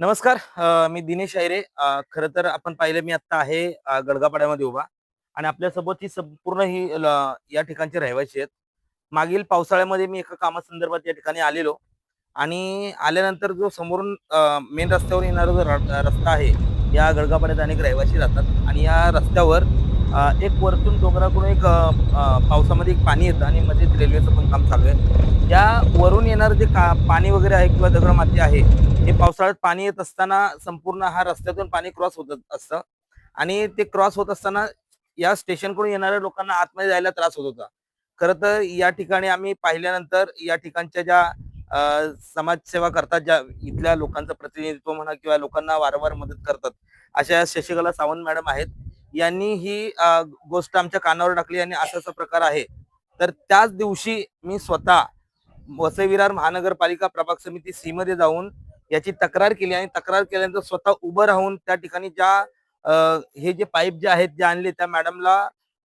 नमस्कार. मी दिनेश अहिरे. खरं तर आपण पाहिलं मी आत्ता आहे गडगापाड्यामध्ये उभा आणि आपल्यासोबत ही संपूर्ण या ठिकाणचे रहिवासी आहेत. मागील पावसाळ्यामध्ये मी एका कामासंदर्भात या ठिकाणी आलेलो आणि आल्यानंतर जो समोरून मेन रस्त्यावर येणारा जो रस्ता आहे, या गडगापाड्यात अनेक रहिवासी राहतात आणि या रस्त्यावर एक वरतून डोंगराकडून एक पावसामध्ये एक पाणी येतं आणि मध्येच रेल्वेचं पण काम चालू आहे. या वरून येणारं जे पाणी वगैरे आहे किंवा दगड-माती आहे, हे पावसाळ्यात पाणी येत असताना संपूर्ण हा रस्त्यातून पाणी क्रॉस होत असतं आणि ते क्रॉस होत असताना या स्टेशनकडून येणाऱ्या लोकांना आतमध्ये जायला त्रास होत होता. खरं तर या ठिकाणी आम्ही पाहिल्यानंतर या ठिकाणच्या ज्या समाजसेवा करतात, ज्या इथल्या लोकांचं प्रतिनिधित्व म्हणा किंवा लोकांना वारंवार मदत करतात, अशा शशिकला सावंत मॅडम आहेत. यांनी ही गोष्ट आमच्या कानावर टाकली आणि असा प्रकार आहे. तर त्याच दिवशी मी स्वतः वसई विरार महानगरपालिका प्रभाग समिती सी मध्ये जाऊन याची तक्रार केली आणि तक्रार केल्यानंतर स्वतः उभं राहून त्या ठिकाणी हे जे पाईप जे आहेत जे आणले त्या मॅडमला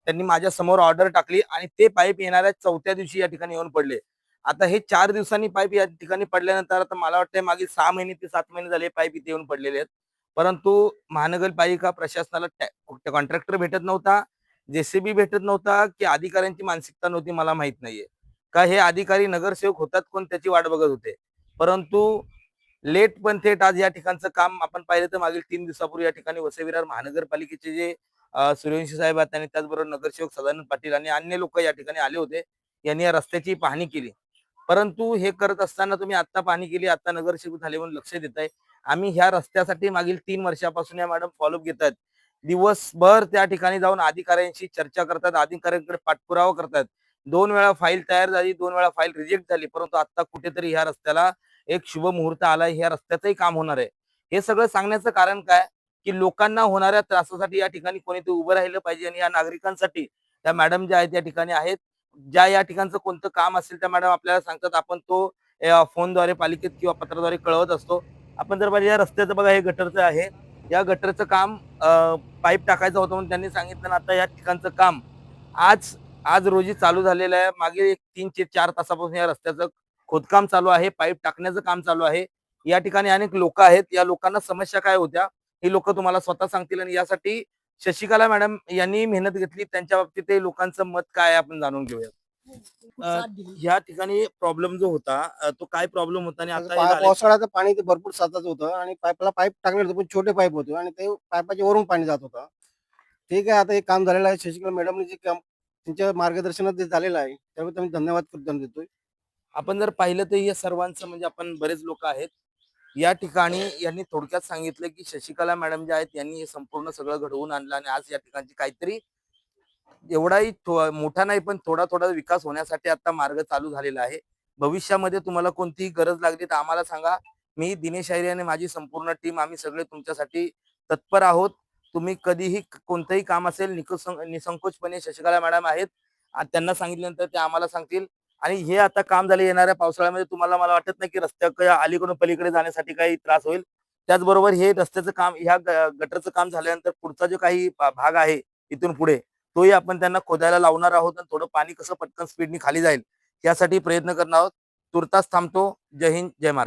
त्यांनी माझ्या समोर ऑर्डर टाकली आणि ते पाईप येणाऱ्या 4थ्या दिवशी या ठिकाणी येऊन पडले. आता हे 4 दिवसांनी पाईप या ठिकाणी पडल्यानंतर आता मला वाटतंय मागील 6 महिने ते 7 महिने झाले पाईप इथे येऊन पडलेले आहेत. परंतु महानगरपालिका प्रशासनाला कॉन्ट्रॅक्टर भेटत नव्हता, जेसीबी भेटत नव्हता की अधिकाऱ्यांची मानसिकता नव्हती मला माहित नाहीये. का हे अधिकारी नगरसेवक होतात कोण त्याची वाट बघत होते. परंतु लेट पण थेट आज या ठिकाणचं काम आपण पाहिलं तर मागील 3 दिवसापूर्वी या ठिकाणी वसई विरार महानगरपालिकेचे जे सूर्यवंशी साहेब आहेत आणि त्याचबरोबर नगरसेवक सदानंद पाटील आणि अन्य लोक या ठिकाणी आले होते. यांनी या रस्त्याची पाहणी केली. परंतु हे करत असताना तुम्ही आत्ता पाहणी केली, आता नगरसेवक झाले म्हणून लक्ष देत आहे. आम्ही ह्या रस्त्यासाठी मागील 3 वर्षापासून या मॅडम फॉलोअप घेत आहेत. दिवसभर त्या ठिकाणी जाऊन अधिकाऱ्यांशी चर्चा करतात, अधिकाऱ्यांकडे पाठपुरावा करतात. 2 वेळा फाईल तयार झाली, 2 वेळा फाईल रिजेक्ट झाली. परंतु आता कुठेतरी ह्या रस्त्याला एक शुभ मुहूर्त आलाय, ह्या रस्त्याचंही काम होणार आहे. हे सगळं सांगण्याचं कारण काय, की लोकांना होणाऱ्या त्रासासाठी या ठिकाणी कोणीतरी उभं राहिलं पाहिजे आणि या नागरिकांसाठी त्या मॅडम ज्या आहेत या ठिकाणी आहेत. ज्या या ठिकाणचं कोणतं काम असेल त्या मॅडम आपल्याला सांगतात. आपण तो फोनद्वारे पालिकेत किंवा पत्राद्वारे कळवत असतो. आपण जर पाहिलं या रस्त्याचं बघा हे गटरचं आहे. या गटरचं काम पाईप टाकायचं होतं म्हणून त्यांनी सांगितलं ना आता या ठिकाणचं काम आज आज रोजी चालू झालेलं आहे. मागे एक 3 ते 4 तासापासून या रस्त्याचं खोदकाम चालू आहे, पाईप टाकण्याचं काम चालू आहे. या ठिकाणी अनेक लोक आहेत. या लोकांना समस्या काय होत्या, ही लोक तुम्हाला स्वतः सांगतील आणि यासाठी शशिकला मॅडम यांनी मेहनत घेतली. त्यांच्या बाबतीत ते लोकांचं मत काय आहे आपण जाणून घेऊया. या ठिकाणी प्रॉब्लेम जो होता तो काय प्रॉब्लेम होता आणि आता हे झालंय? पावसाळ्याचं पाणी ते भरपूर साचाचं होतं आणि पाईप टाकले होते, पण छोटे पाईप होते आणि ते पाईपाच्या वरून पाणी जात होतं. ठीक आहे, आता हे काम झालेलं आहे. शशिकला मॅडमने जे काम त्यांच्या मार्गदर्शनात जे झालेलं आहे, त्यामुळे त्यांनी धन्यवाद त्यांना देतोय. आपण जर पाहिलं तर या सर्वांचं म्हणजे आपण बरेच लोक आहेत. या ठिकाणी यांनी थोडक्यात सांगितलं की शशिकला मॅडम ज्या आहेत यांनी हे संपूर्ण सगळं घडवून आणलं आणि आज या ठिकाणची काहीतरी एवढाही मोठा नाही पण थोडा थोडा विकास होण्यासाठी आता मार्ग चालू झालेला आहे. भविष्यामध्ये तुम्हाला कोणतीही गरज लागली तर आम्हाला सांगा. मी दिनेश अहिरे आणि माझी संपूर्ण टीम आम्ही सगळे तुमच्यासाठी तत्पर आहोत. तुम्ही कधीही कोणतंही काम असेल निसंकोचपणे शशिकला मॅडम आहेत. त्यांना सांगितल्यानंतर ते आम्हाला सांगतील आणि हे आता काम झाले येणाऱ्या पावसाळ्यामध्ये तुम्हाला मला वाटत नाही की रस्त्या अलीकडून पलीकडे जाण्यासाठी काही त्रास होईल. त्याचबरोबर हे रस्त्याचं काम गटरचं काम झाल्यानंतर पुढचा जो काही भाग आहे इथून पुढे तोही आपण त्यांना खोदायला लावणार आहोत आणि थोडं पाणी कसं पटकन स्पीडनी खाली जाईल यासाठी प्रयत्न करणार आहोत. तुर्तास थांबतो. जय हिंद, जय महाराष्ट्र.